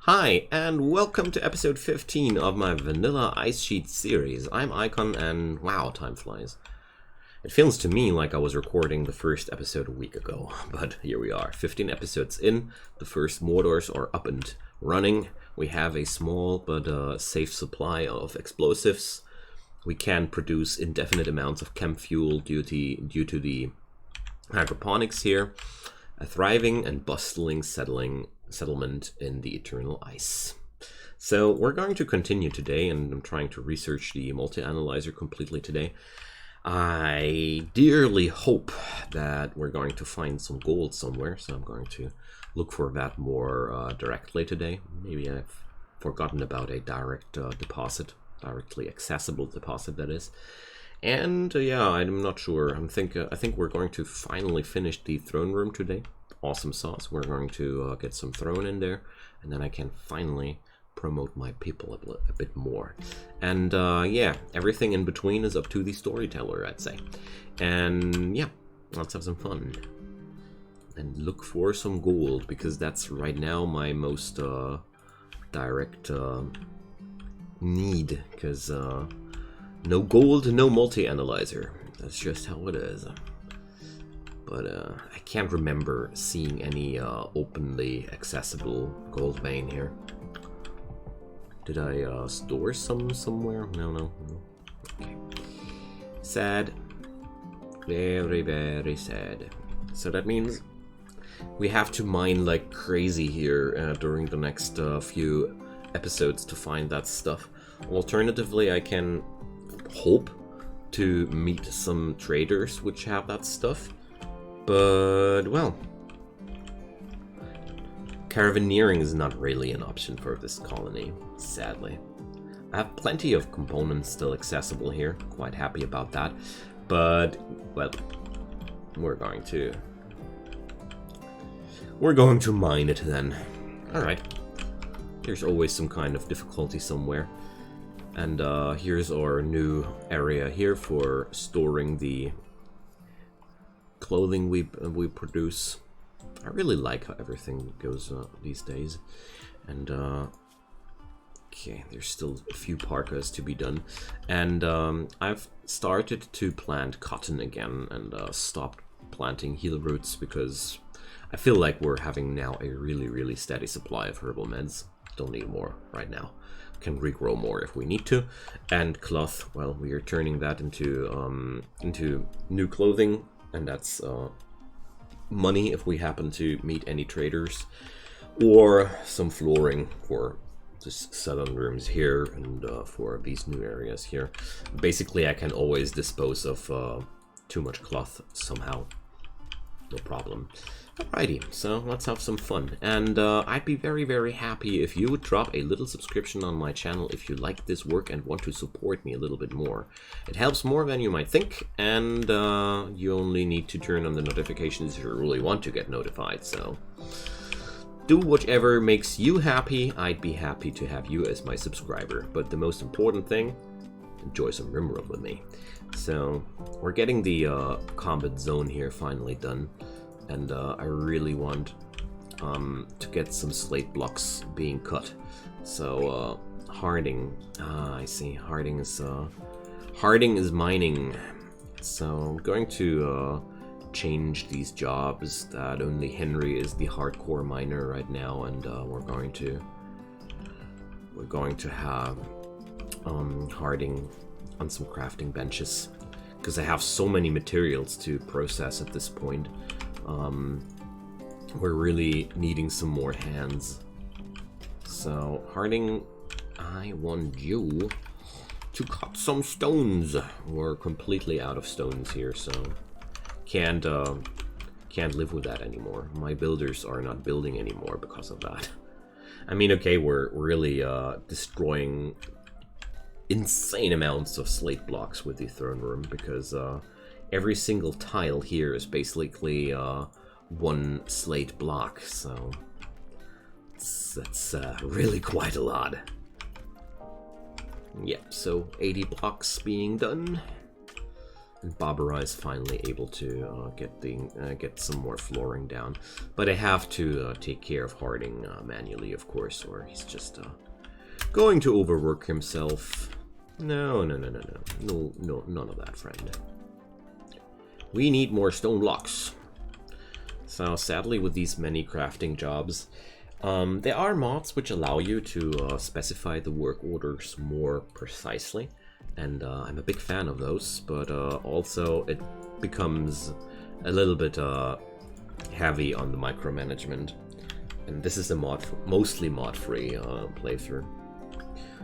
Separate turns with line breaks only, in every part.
Hi, and welcome to episode 15 of my vanilla Ice Sheet series. I'm Icon, and wow, time flies. It feels to me like I was recording the first episode a week ago, but here we are, 15 episodes in, the first mortars are up and running. We have a small but safe supply of explosives. We can produce indefinite amounts of chem fuel due to the hydroponics here. A thriving and bustling settlement in the eternal ice. So we're going to continue today, and I'm trying to research the multi-analyzer completely today. I dearly hope that we're going to find some gold somewhere, so I'm going to look for that more directly today. Maybe I've forgotten about a direct deposit, directly accessible deposit, that is. And yeah, I'm not sure. I think we're going to finally finish the throne room today. Awesome sauce. We're going to get some throne in there, and then I can finally promote my people a bit more. And yeah, everything in between is up to the storyteller, I'd say. And yeah, let's have some fun and look for some gold, because that's right now my most direct need, because no gold, no multi-analyzer. That's just how it is. But I can't remember seeing any openly accessible gold vein here. Did I store some somewhere? No. Okay. Sad. Very, very sad. So that means we have to mine like crazy here during the next few episodes to find that stuff. Alternatively, I can hope to meet some traders which have that stuff. But, well, caravanneering is not really an option for this colony, sadly. I have plenty of components still accessible here, quite happy about that. But, well, we're going to mine it then. Alright, there's always some kind of difficulty somewhere. And here's our new area here for storing the clothing we produce. I really like how everything goes these days. And okay, there's still a few parkas to be done. And I've started to plant cotton again and stopped planting heel roots, because I feel like we're having now a really steady supply of herbal meds. Don't need more right now. Can regrow more if we need to. And cloth, well, we are turning that into new clothing. And that's money if we happen to meet any traders, or some flooring for just southern rooms here and for these new areas here. Basically, I can always dispose of too much cloth somehow. No problem. Alrighty, so let's have some fun. And I'd be very happy if you would drop a little subscription on my channel if you like this work and want to support me a little bit more. It helps more than you might think, and you only need to turn on the notifications if you really want to get notified, so do whichever makes you happy. I'd be happy to have you as my subscriber, but the most important thing, enjoy some Rimworld with me. So we're getting the combat zone here finally done. And I really want to get some slate blocks being cut. So Harding, I see. Harding is mining. So I'm going to change these jobs that only Henry is the hardcore miner right now, and we're going to have Harding on some crafting benches, because I have so many materials to process at this point. We're really needing some more hands. So, Harding, I want you to cut some stones. We're completely out of stones here, so can't live with that anymore. My builders are not building anymore because of that. I mean, okay, we're really destroying insane amounts of slate blocks with the throne room, because every single tile here is basically one slate block, so that's really quite a lot. Yep, so 80 blocks being done. And Barbara is finally able to get some more flooring down. But I have to take care of Harding manually, of course, or he's just going to overwork himself. No, none of that, friend. We need more stone blocks. So sadly, with these many crafting jobs, there are mods which allow you to specify the work orders more precisely, and I'm a big fan of those, but also it becomes a little bit heavy on the micromanagement, and this is a mostly mod-free playthrough.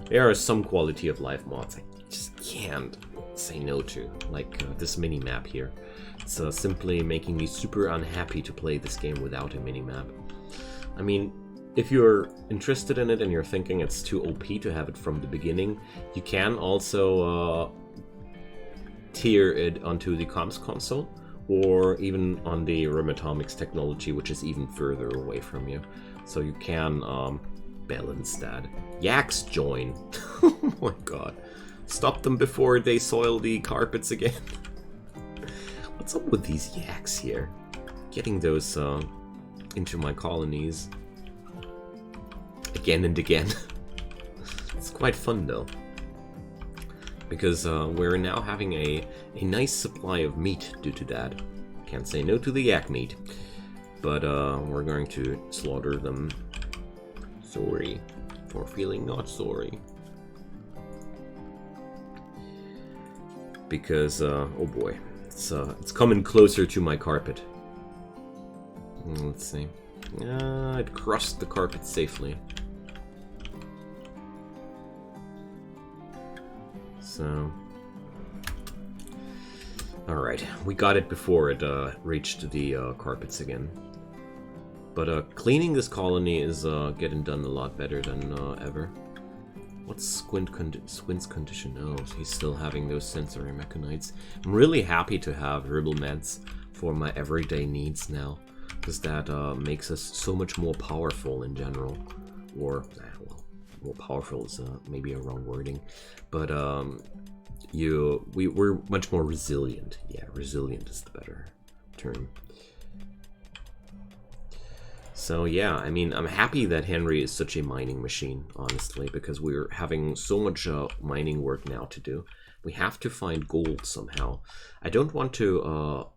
There are some quality of life mods I just can't say no to, like this mini-map here. It's simply making me super unhappy to play this game without a mini-map. I mean, if you're interested in it and you're thinking it's too OP to have it from the beginning, you can also tier it onto the comms console, or even on the Rim Atomics technology, which is even further away from you. So you can balance that. Yaks join. Oh my god. Stop them before they soil the carpets again. What's up with these yaks here? Getting those into my colonies again and again. It's quite fun though, because we're now having a nice supply of meat due to that. Can't say no to the yak meat, but we're going to slaughter them. Sorry for feeling not sorry, because oh boy, it's coming closer to my carpet. Let's see. It crushed the carpet safely. So, alright, we got it before it reached the carpets again. But cleaning this colony is getting done a lot better than ever. What's Squint's condition? Oh, he's still having those sensory mechanites. I'm really happy to have herbal meds for my everyday needs now, because that makes us so much more powerful in general. Or, well, more powerful is maybe a wrong wording, but we're much more resilient. Yeah, resilient is the better term. So yeah, I mean, I'm happy that Henry is such a mining machine, honestly, because we're having so much mining work now to do. We have to find gold somehow. I don't want to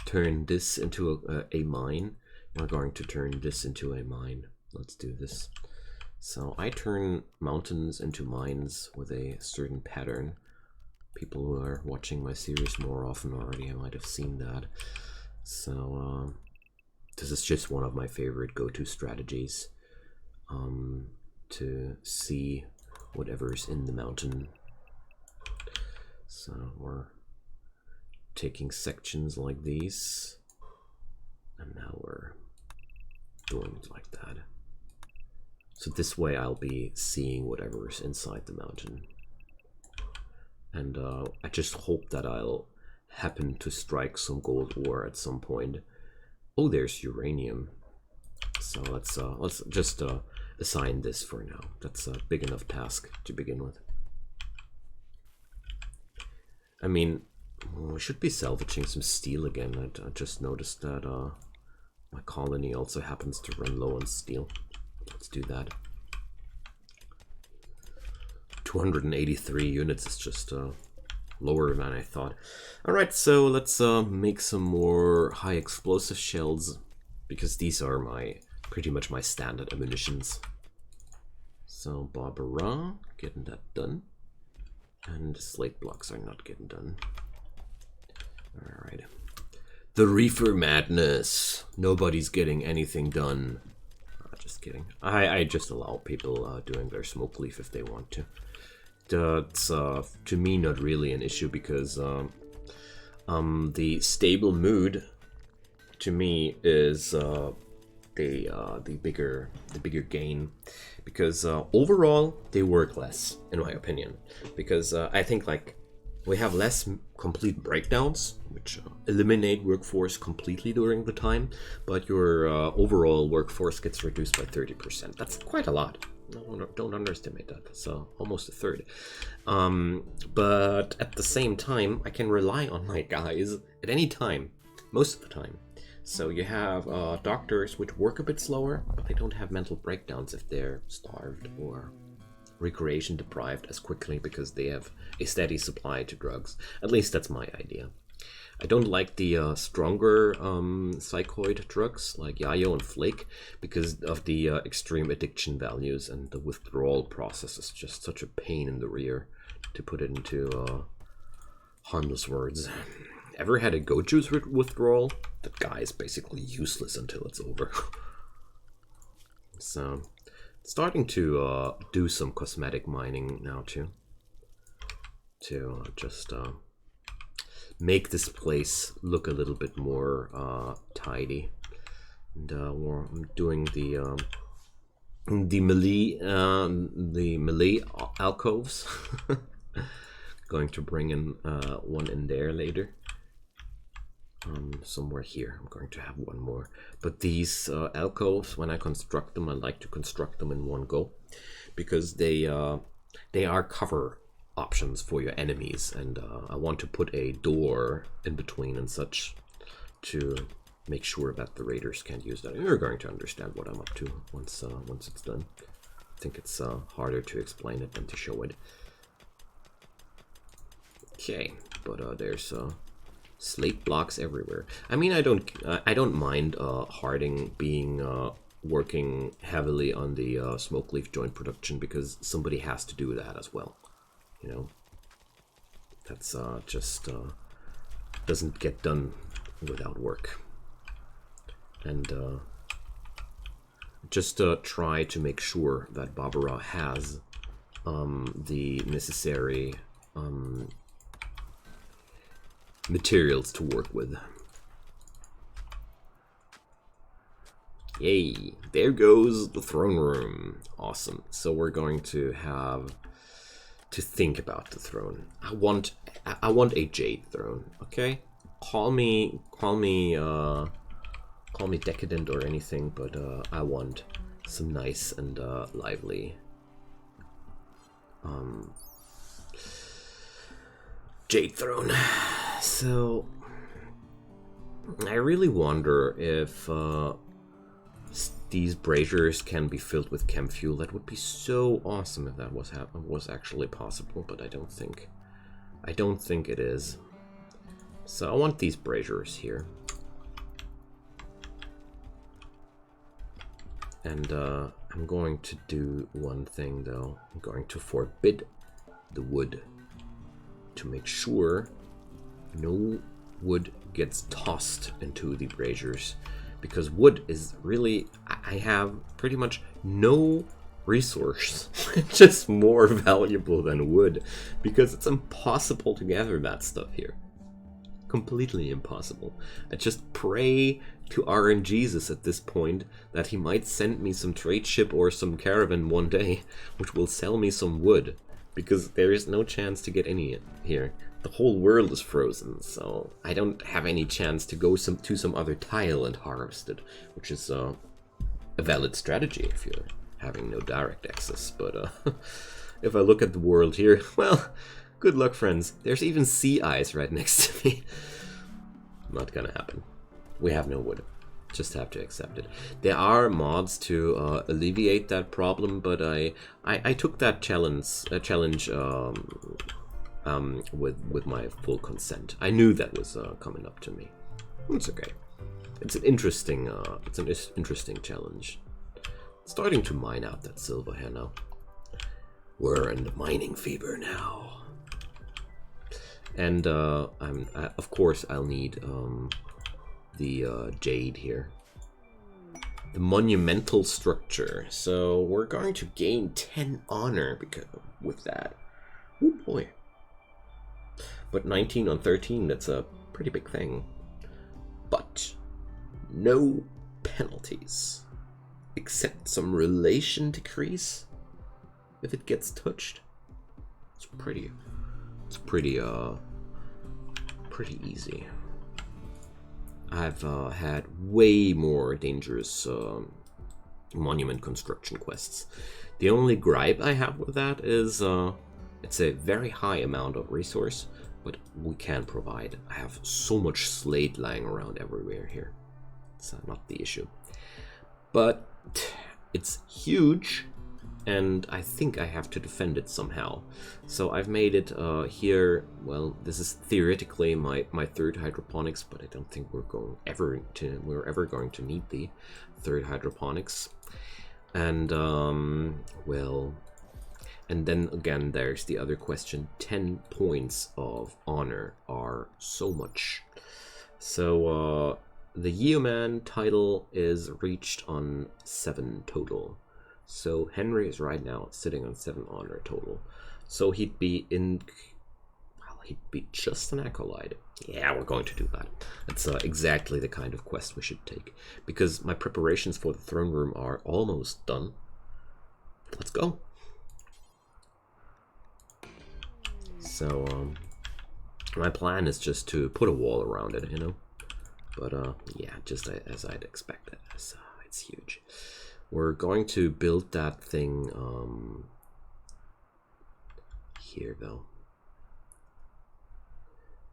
turn this into a mine. We're going to turn this into a mine. Let's do this. So I turn mountains into mines with a certain pattern. People who are watching my series more often already might have seen that. So this is just one of my favorite go-to strategies to see whatever's in the mountain. So we're taking sections like these, and now we're doing it like that. So this way I'll be seeing whatever's inside the mountain. And I just hope that I'll happen to strike some gold ore at some point. Oh, there's uranium. So let's just assign this for now. That's a big enough task to begin with. I mean, we should be salvaging some steel again. I just noticed that my colony also happens to run low on steel. Let's do that. 283 units is just lower than I thought. Alright, so let's make some more high explosive shells, because these are pretty much my standard ammunitions. So Barbara, getting that done. And slate blocks are not getting done. Alright. The reefer madness. Nobody's getting anything done. Just kidding. I just allow people doing their smoke leaf if they want to. That's to me not really an issue, because the stable mood to me is the bigger gain, because overall they work less, in my opinion, because I think like we have less complete breakdowns, which eliminate workforce completely during the time, but your overall workforce gets reduced by 30%. That's quite a lot. No, don't underestimate that. That's almost a third. But at the same time, I can rely on my guys at any time, most of the time. So you have doctors which work a bit slower, but they don't have mental breakdowns if they're starved or recreation deprived as quickly because they have a steady supply to drugs. At least that's my idea. I don't like the stronger psychoid drugs like Yayo and Flake because of the extreme addiction values, and the withdrawal process is just such a pain in the rear, to put it into harmless words. Ever had a goat juice withdrawal? That guy is basically useless until it's over. So, starting to do some cosmetic mining now too. To just make this place look a little bit more tidy. And I'm doing the melee alcoves. Going to bring in one in there later. Somewhere here I'm going to have one more, but these alcoves, when I construct them, I like to construct them in one go because they are cover options for your enemies, and I want to put a door in between and such to make sure that the raiders can't use that. You're going to understand what I'm up to once it's done. I think it's harder to explain it than to show it. Okay, but there's slate blocks everywhere. I mean, I don't mind Harding being working heavily on the smoke leaf joint production because somebody has to do that as well. You know, that's just doesn't get done without work. And just try to make sure that Barbara has the necessary materials to work with. Yay, there goes the throne room. Awesome. So we're going to have to think about the throne. I want a jade throne, okay? Call me decadent or anything, but I want some nice and lively jade throne. So I really wonder if these braziers can be filled with chem fuel. That would be so awesome if that was actually possible, but I don't think it is. So I want these braziers here. And I'm going to do one thing though. I'm going to forbid the wood to make sure no wood gets tossed into the braziers, because wood is really, I have pretty much no resource just more valuable than wood, because it's impossible to gather that stuff here. Completely impossible. I just pray to RNGesus at this point that he might send me some trade ship or some caravan one day which will sell me some wood, because there is no chance to get any here. The whole world is frozen, so I don't have any chance to go to some other tile and harvest it, which is a valid strategy if you're having no direct access. But if I look at the world here, well, good luck, friends. There's even sea ice right next to me. Not gonna happen. We have no wood. Just have to accept it. There are mods to alleviate that problem, but I took that challenge with my full consent. I knew that was coming up to me. It's okay. It's an interesting challenge. Starting to mine out that silver here now. We're in the mining fever now. And of course I'll need the jade here. The monumental structure. So we're going to gain 10 honor with that. Oh boy. But 19 on 13, that's a pretty big thing. But no penalties. Except some relation decrease if it gets touched. It's pretty easy. I've had way more dangerous monument construction quests. The only gripe I have with that is it's a very high amount of resource, but we can provide. I have so much slate lying around everywhere here. It's not the issue. But it's huge, and I think I have to defend it somehow. So I've made it here. Well, this is theoretically my third hydroponics, but I don't think we're ever going to need the third hydroponics. And well, and then again, there's the other question. 10 points of honor are so much. So the Yeoman title is reached on 7 total. So Henry is right now sitting on 7 honor total. So he'd be just an acolyte. Yeah, we're going to do that. That's exactly the kind of quest we should take. Because my preparations for the throne room are almost done. Let's go. So, my plan is just to put a wall around it, you know? But, yeah, just as I'd expected. So, it's huge. We're going to build that thing, here, though.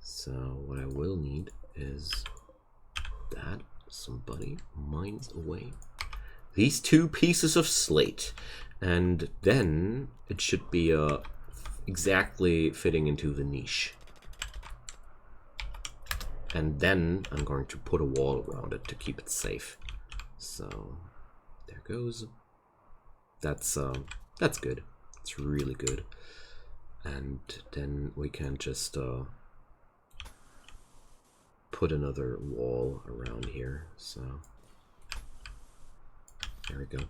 So what I will need is that somebody mines away these 2 pieces of slate, and then it should be exactly fitting into the niche. And then I'm going to put a wall around it to keep it safe. So there goes. That's good. It's really good. And then we can just put another wall around here. So there we go.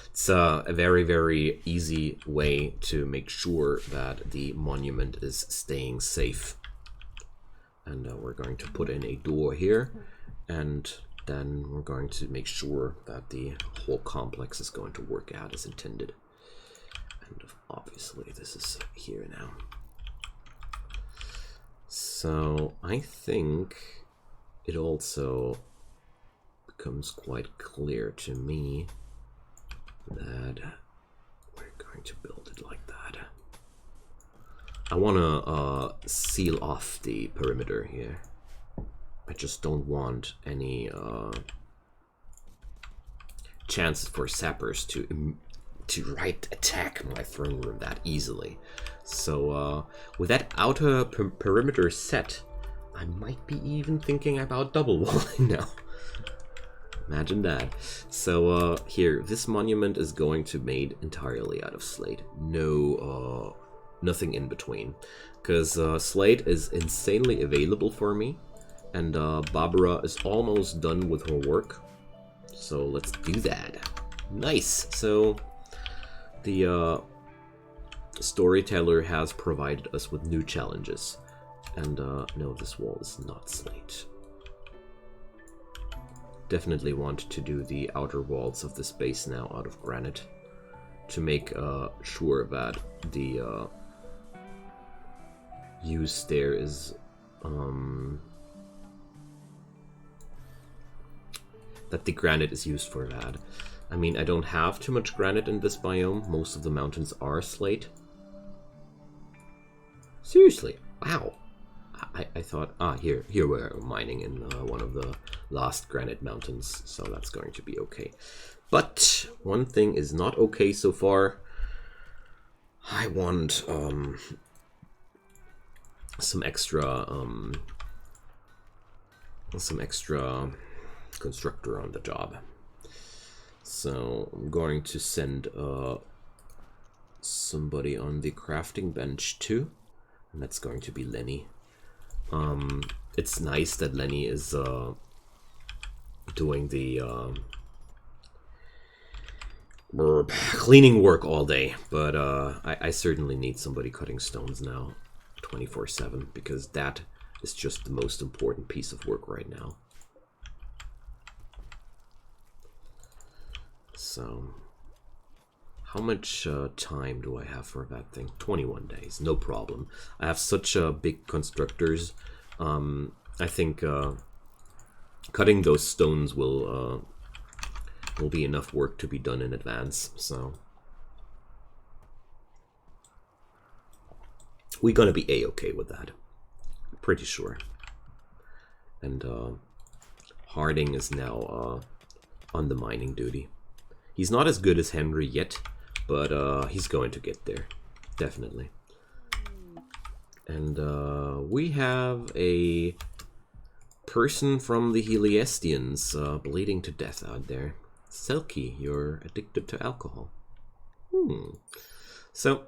It's a very, very easy way to make sure that the monument is staying safe. And we're going to put in a door here, and then we're going to make sure that the whole complex is going to work out as intended. And obviously this is here now. So I think it also becomes quite clear to me that we're going to build it like that. I want to seal off the perimeter here. I just don't want any chances for sappers to attack my throne room that easily. So with that outer perimeter set, I might be even thinking about double walling now. Imagine that. So here, this monument is going to be made entirely out of slate. No, nothing in between. Because slate is insanely available for me. And Barbara is almost done with her work. So let's do that. Nice. So the storyteller has provided us with new challenges. And no, this wall is not slate. Definitely want to do the outer walls of this base now out of granite to make sure that the use there is that the granite is used for that. I mean, I don't have too much granite in this biome. Most of the mountains are slate. Seriously, wow. I thought, here we're mining in one of the last granite mountains, so that's going to be okay. But one thing is not okay so far. I want some extra constructor on the job. So I'm going to send somebody on the crafting bench too, and that's going to be Lenny. It's nice that Lenny is doing the cleaning work all day, but I certainly need somebody cutting stones now 24/7, because that is just the most important piece of work right now. So how much time do I have for that thing? 21 days, no problem. I have such big constructors. I think cutting those stones will be enough work to be done in advance. So we're gonna be a-okay with that. Pretty sure. And Harding is now on the mining duty. He's not as good as Henry yet, but he's going to get there. Definitely. And we have a person from the Heliestians bleeding to death out there. Selkie, you're addicted to alcohol. So,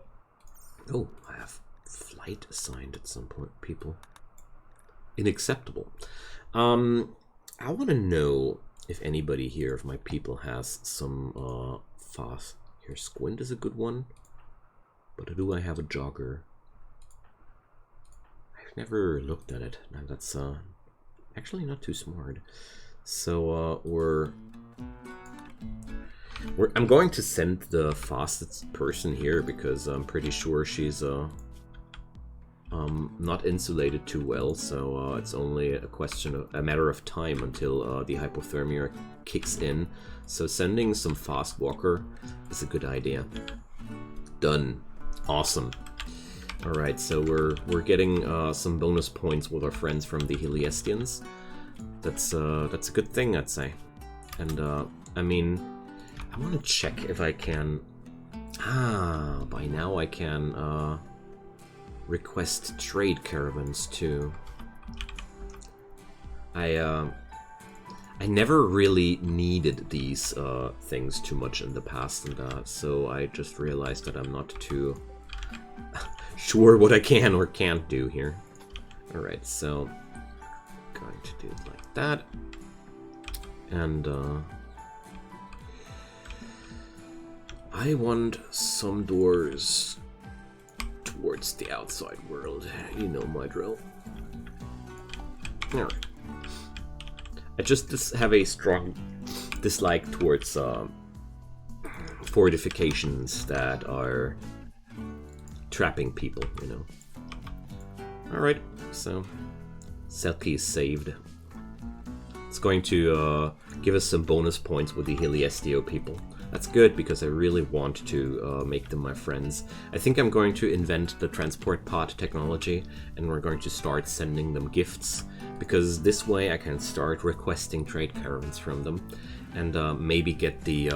oh, I have flight assigned at some point, people. Unacceptable. I want to know if anybody here of my people has some fast. Here, Squint is a good one. But do I have a jogger? I've never looked at it. Now that's actually not too smart. So I'm going to send the fastest person here because I'm pretty sure she's not insulated too well, so it's only a matter of time until the hypothermia kicks in. So sending some fast walker is a good idea. Done. Awesome. All right, so we're getting some bonus points with our friends from the Heliestians. That's a good thing, I'd say. And I mean, I want to check if I can. By now I can request trade caravans too. I never really needed these things too much in the past, and so I just realized that I'm not too sure what I can or can't do here. Alright, so going to do it like that. And I want some doors towards the outside world. You know my drill. Alright. I just have a strong dislike towards fortifications that are trapping people, you know. Alright, so Selkie is saved. It's going to give us some bonus points with the Heliestio people. That's good because I really want to make them my friends. I think I'm going to invent the transport pod technology and we're going to start sending them gifts, because this way I can start requesting trade caravans from them and maybe get the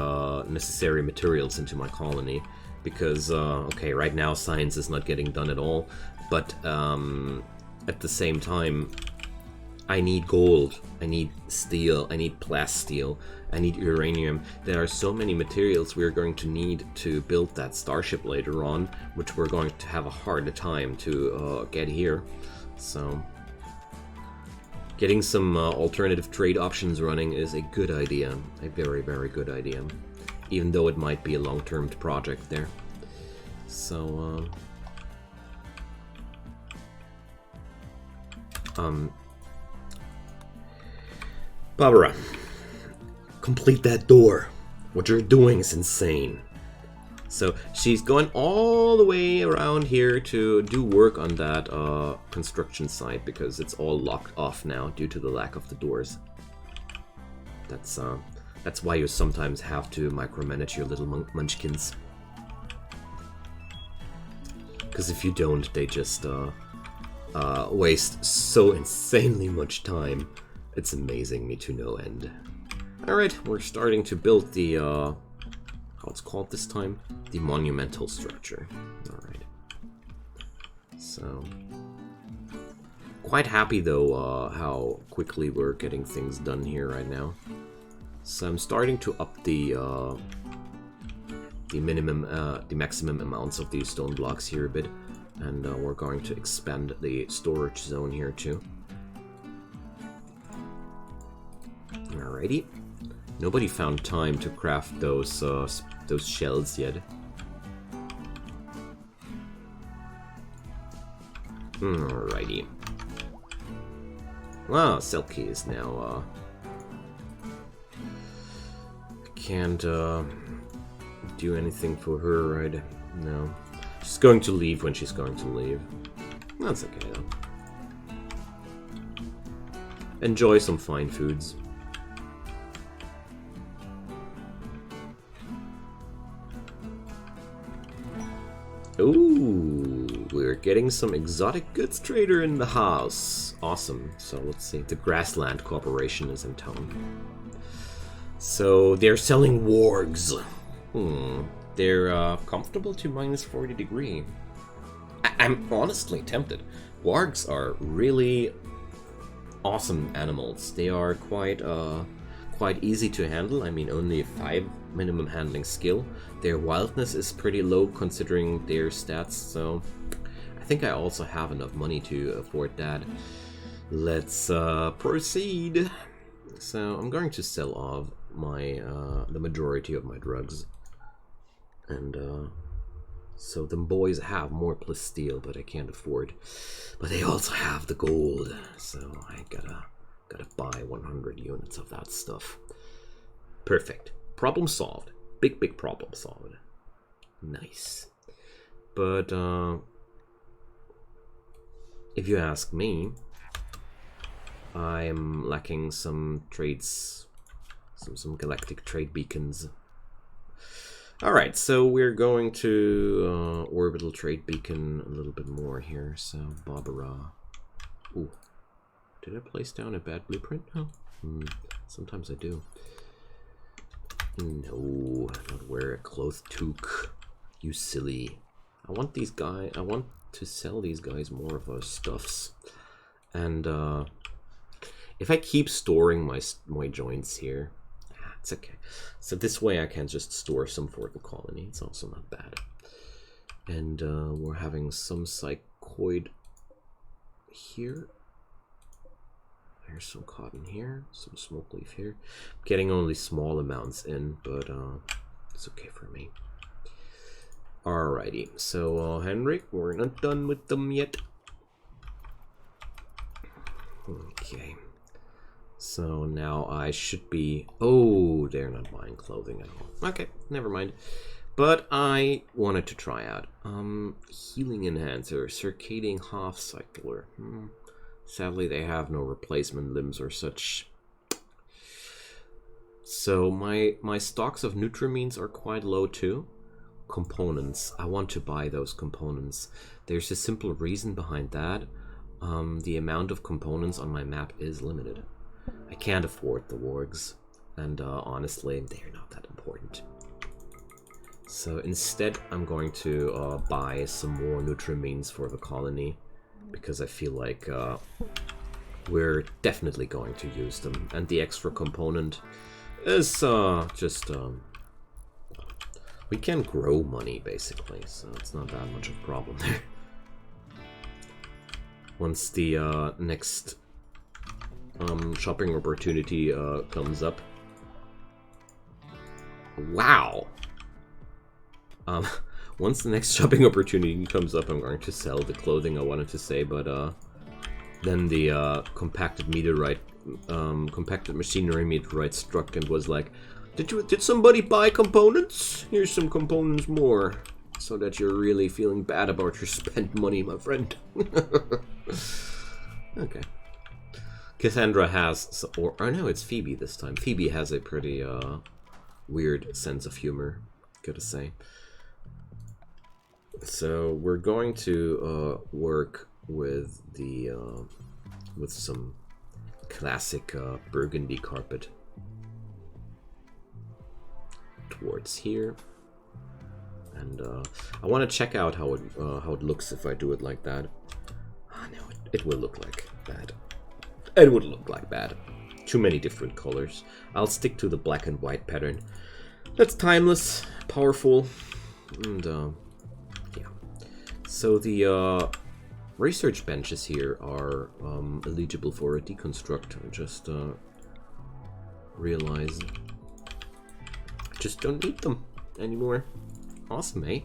necessary materials into my colony. Because, okay, right now science is not getting done at all, but at the same time, I need gold, I need steel, I need plasteel, I need uranium. There are so many materials we're going to need to build that starship later on, which we're going to have a hard time to get here. So, getting some alternative trade options running is a good idea, a very, very good idea. Even though it might be a long-term project there. So, Barbara, complete that door. What you're doing is insane. So, she's going all the way around here to do work on that construction site, because it's all locked off now due to the lack of the doors. That's why you sometimes have to micromanage your little munchkins. Because if you don't, they just waste so insanely much time. It's amazing me to no end. Alright, we're starting to build the, how it's called this time? The monumental structure. Alright. So, quite happy though how quickly we're getting things done here right now. So I'm starting to up the maximum amounts of these stone blocks here a bit, and we're going to expand the storage zone here too. Alrighty, nobody found time to craft those shells yet. Alrighty. Wow, Selkie is now can't do anything for her, right? No. She's going to leave when she's going to leave. That's okay, though. Enjoy some fine foods. Ooh. we're getting some exotic goods trader in the house. Awesome. So let's see. The Grassland Corporation is in town. So they're selling wargs. They're comfortable to -40 degree. I'm honestly tempted. Wargs are really awesome animals. They are quite easy to handle. I mean, only a 5 minimum handling skill. Their wildness is pretty low considering their stats, so I think I also have enough money to afford that. Let's proceed. So I'm going to sell off my the majority of my drugs, and so them boys have more plus steel, but I can't afford. But they also have the gold, so I gotta buy 100 units of that stuff. Perfect. Problem solved. Big problem solved. Nice. But if you ask me, I'm lacking some trades, some galactic trade beacons. Alright, so we're going to orbital trade beacon a little bit more here. So Barbara. Ooh. Did I place down a bad blueprint? Oh. Sometimes I do. No, not wear a cloth toque. You silly. I want to sell these guys more of those stuffs. And if I keep storing my joints here, it's okay. So this way I can just store some for the colony. It's also not bad. And we're having some psychoid here. There's some cotton here, some smoke leaf here. I'm getting only small amounts in, but it's okay for me. Alrighty, so Henrik, we're not done with them yet. Okay. So now I should be... Oh, they're not buying clothing at all. Okay, never mind. But I wanted to try out. Healing Enhancer, Circadian Half Cycler. Sadly, they have no replacement limbs or such. So my stocks of Nutrimines are quite low too. Components. I want to buy those components. There's a simple reason behind that. The amount of components on my map is limited. I can't afford the wargs, and honestly, they're not that important. So instead, I'm going to buy some more Nutrimines for the colony, because I feel like we're definitely going to use them. And the extra component is just... we can grow money, basically, so it's not that much of a problem there. Once the next shopping opportunity comes up. Wow! Once the next shopping opportunity comes up, I'm going to sell the clothing I wanted to say, but then the compacted meteorite, compacted machinery meteorite struck and was like, did somebody buy components? Here's some components more, so that you're really feeling bad about your spent money, my friend. Okay. Cassandra has, or no, it's Phoebe this time. Phoebe has a pretty weird sense of humor, gotta say. So we're going to work with the with some classic burgundy carpet towards here, and I want to check out how it looks if I do it like that. Oh, no, it will look like that. It would look like that. Too many different colors. I'll stick to the black and white pattern. That's timeless, powerful, and yeah. So the research benches here are eligible for a deconstruct. I just realized I just don't need them anymore. Awesome, eh?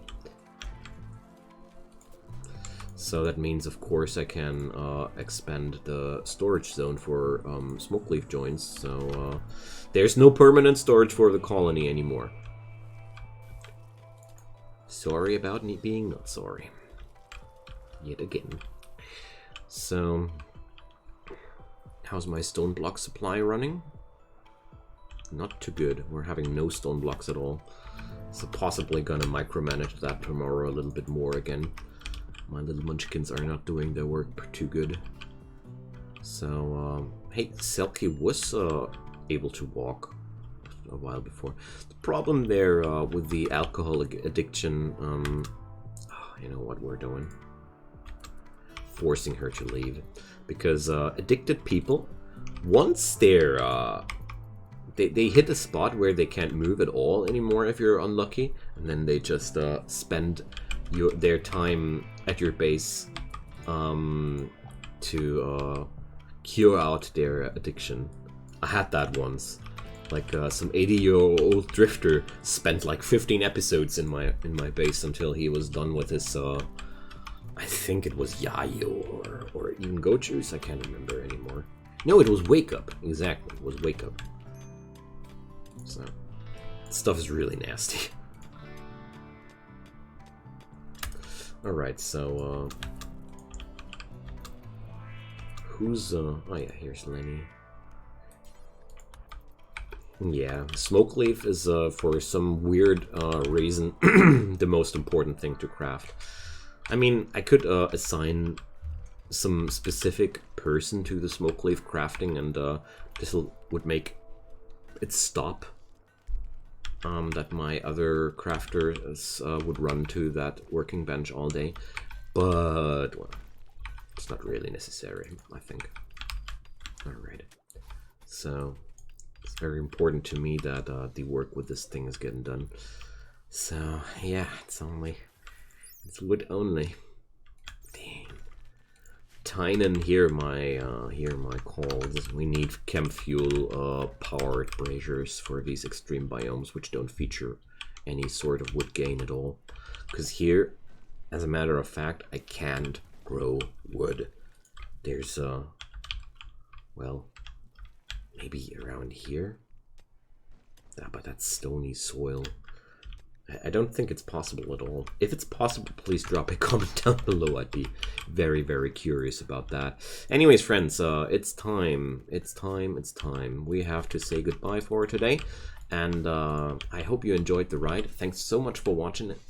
So that means, of course, I can expand the storage zone for smoke leaf joints. So there's no permanent storage for the colony anymore. Sorry about being not sorry. Yet again. So, how's my stone block supply running? Not too good. We're having no stone blocks at all. So possibly gonna micromanage that tomorrow a little bit more again. My little munchkins are not doing their work too good. So, hey, Selkie was able to walk a while before. The problem there with the alcohol addiction, you know what we're doing? Forcing her to leave. Because addicted people, once they're they hit a spot where they can't move at all anymore if you're unlucky, and then they just spend their time at your base to cure out their addiction. I had that once. Like some 80-year-old drifter spent like 15 episodes in my base until he was done with his I think it was Yayo or even Goat Juice, I can't remember anymore. No, it was Wake Up. Exactly, it was Wake Up. So, stuff is really nasty. Alright, so, who's, oh yeah, here's Lenny. Yeah, Smoke Leaf is, for some weird reason, the most important thing to craft. I mean, I could assign some specific person to the Smoke Leaf crafting, and this would make it stop. That my other crafters would run to that working bench all day, but well, it's not really necessary, I think. Alright, so it's very important to me that the work with this thing is getting done. So yeah, it's wood only. Dang. Tynan, hear my calls. We need chem fuel powered braziers for these extreme biomes which don't feature any sort of wood gain at all. Because here, as a matter of fact, I can't grow wood. There's well, maybe around here. Ah, but that's stony soil. I don't think it's possible at all. If it's possible, please drop a comment down below. I'd be very, very curious about that. Anyways, friends, it's time. It's time. We have to say goodbye for today. And I hope you enjoyed the ride. Thanks so much for watching it.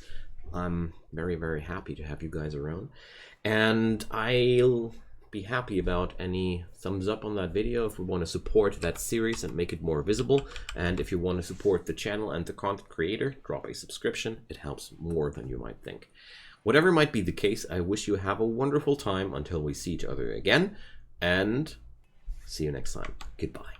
I'm very, very happy to have you guys around. And I'll be happy about any thumbs up on that video if we want to support that series and make it more visible. And if you want to support the channel and the content creator, drop a subscription. It helps more than you might think. Whatever might be the case, I wish you have a wonderful time until we see each other again, and see you next time. Goodbye.